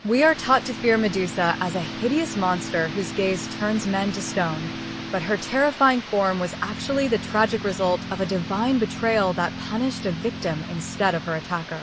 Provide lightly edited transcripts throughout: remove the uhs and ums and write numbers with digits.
We are taught to fear Medusa as a hideous monster whose gaze turns men to stone, but her terrifying form was actually the tragic result of a divine betrayal that punished a victim instead of her attacker.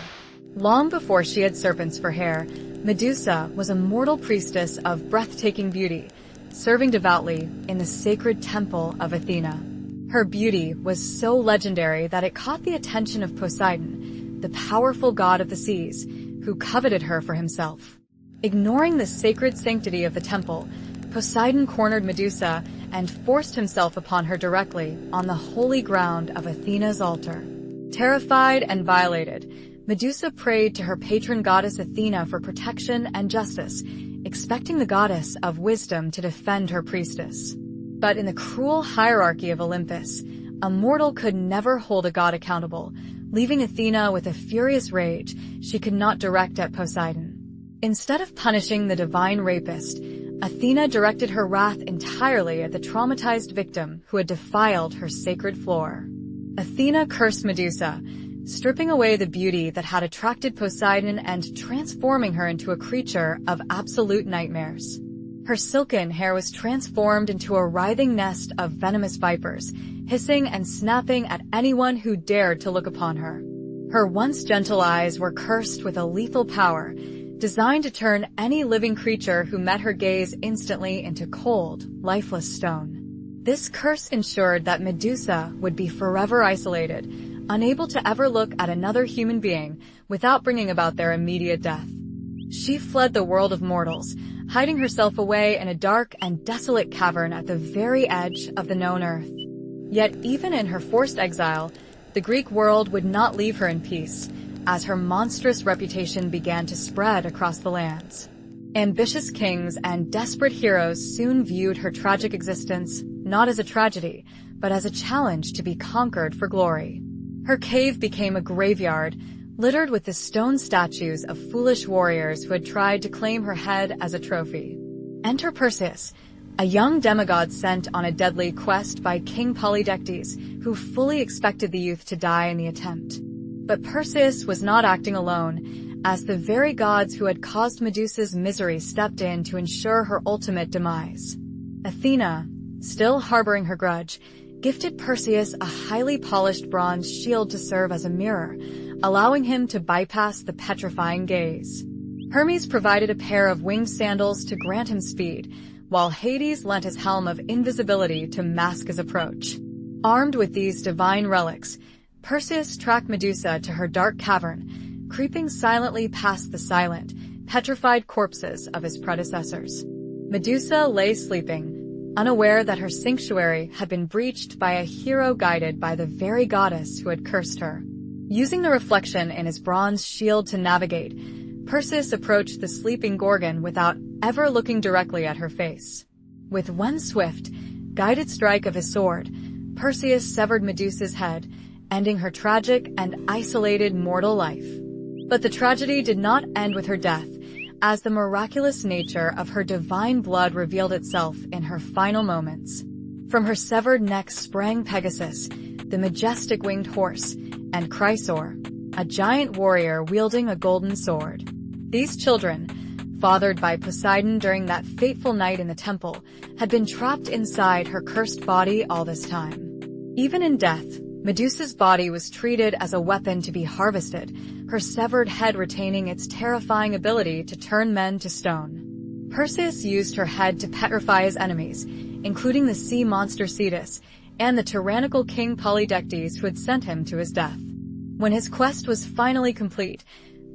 Long before she had serpents for hair, Medusa was a mortal priestess of breathtaking beauty, serving devoutly in the sacred temple of Athena. Her beauty was so legendary that it caught the attention of Poseidon, the powerful god of the seas, who coveted her for himself. Ignoring the sacred sanctity of the temple, Poseidon cornered Medusa and forced himself upon her directly on the holy ground of Athena's altar. Terrified and violated, Medusa prayed to her patron goddess Athena for protection and justice, expecting the goddess of wisdom to defend her priestess. But in the cruel hierarchy of Olympus, a mortal could never hold a god accountable, leaving Athena with a furious rage she could not direct at Poseidon. Instead of punishing the divine rapist, Athena directed her wrath entirely at the traumatized victim who had defiled her sacred floor. Athena cursed Medusa, stripping away the beauty that had attracted Poseidon and transforming her into a creature of absolute nightmares. Her silken hair was transformed into a writhing nest of venomous vipers, hissing and snapping at anyone who dared to look upon her. Her once gentle eyes were cursed with a lethal power, designed to turn any living creature who met her gaze instantly into cold, lifeless stone. This curse ensured that Medusa would be forever isolated, unable to ever look at another human being without bringing about their immediate death. She fled the world of mortals, hiding herself away in a dark and desolate cavern at the very edge of the known earth. Yet even in her forced exile, the Greek world would not leave her in peace, as her monstrous reputation began to spread across the lands. Ambitious kings and desperate heroes soon viewed her tragic existence not as a tragedy, but as a challenge to be conquered for glory. Her cave became a graveyard, littered with the stone statues of foolish warriors who had tried to claim her head as a trophy. Enter Perseus, a young demigod sent on a deadly quest by King Polydectes, who fully expected the youth to die in the attempt. But Perseus was not acting alone, as the very gods who had caused Medusa's misery stepped in to ensure her ultimate demise. Athena, still harboring her grudge, gifted Perseus a highly polished bronze shield to serve as a mirror, allowing him to bypass the petrifying gaze. Hermes provided a pair of winged sandals to grant him speed, while Hades lent his helm of invisibility to mask his approach. Armed with these divine relics, Perseus tracked Medusa to her dark cavern, creeping silently past the silent, petrified corpses of his predecessors. Medusa lay sleeping, unaware that her sanctuary had been breached by a hero guided by the very goddess who had cursed her. Using the reflection in his bronze shield to navigate, Perseus approached the sleeping Gorgon without ever looking directly at her face. With one swift, guided strike of his sword, Perseus severed Medusa's head, ending her tragic and isolated mortal life. But the tragedy did not end with her death, as the miraculous nature of her divine blood revealed itself in her final moments. From her severed neck sprang Pegasus, the majestic winged horse, and Chrysaor, a giant warrior wielding a golden sword. These children, fathered by Poseidon during that fateful night in the temple, had been trapped inside her cursed body all this time. Even in death, Medusa's body was treated as a weapon to be harvested, her severed head retaining its terrifying ability to turn men to stone. Perseus used her head to petrify his enemies, including the sea monster Cetus and the tyrannical king Polydectes who had sent him to his death. When his quest was finally complete,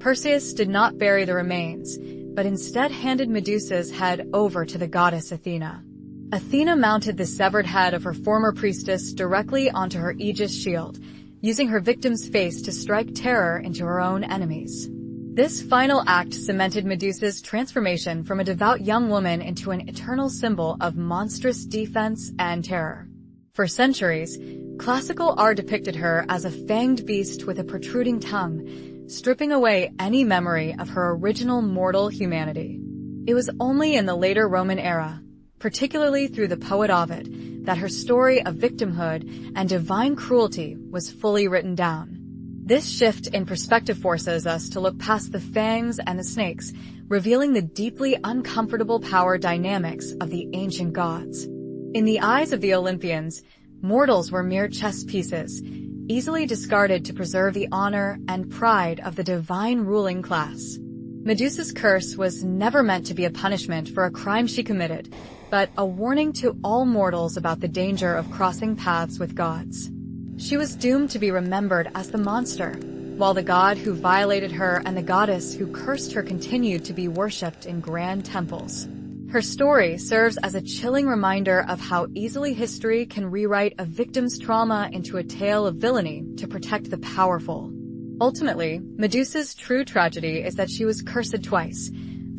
Perseus did not bury the remains, but instead handed Medusa's head over to the goddess Athena. Athena mounted the severed head of her former priestess directly onto her Aegis shield, using her victim's face to strike terror into her own enemies. This final act cemented Medusa's transformation from a devout young woman into an eternal symbol of monstrous defense and terror. For centuries, classical art depicted her as a fanged beast with a protruding tongue, stripping away any memory of her original mortal humanity. It was only in the later Roman era, particularly through the poet Ovid, that her story of victimhood and divine cruelty was fully written down. This shift in perspective forces us to look past the fangs and the snakes, revealing the deeply uncomfortable power dynamics of the ancient gods. In the eyes of the Olympians, mortals were mere chess pieces, easily discarded to preserve the honor and pride of the divine ruling class. Medusa's curse was never meant to be a punishment for a crime she committed, but a warning to all mortals about the danger of crossing paths with gods. She was doomed to be remembered as the monster, while the god who violated her and the goddess who cursed her continued to be worshipped in grand temples. Her story serves as a chilling reminder of how easily history can rewrite a victim's trauma into a tale of villainy to protect the powerful. Ultimately, Medusa's true tragedy is that she was cursed twice,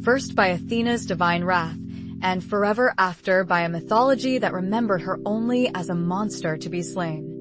first by Athena's divine wrath, and forever after by a mythology that remembered her only as a monster to be slain.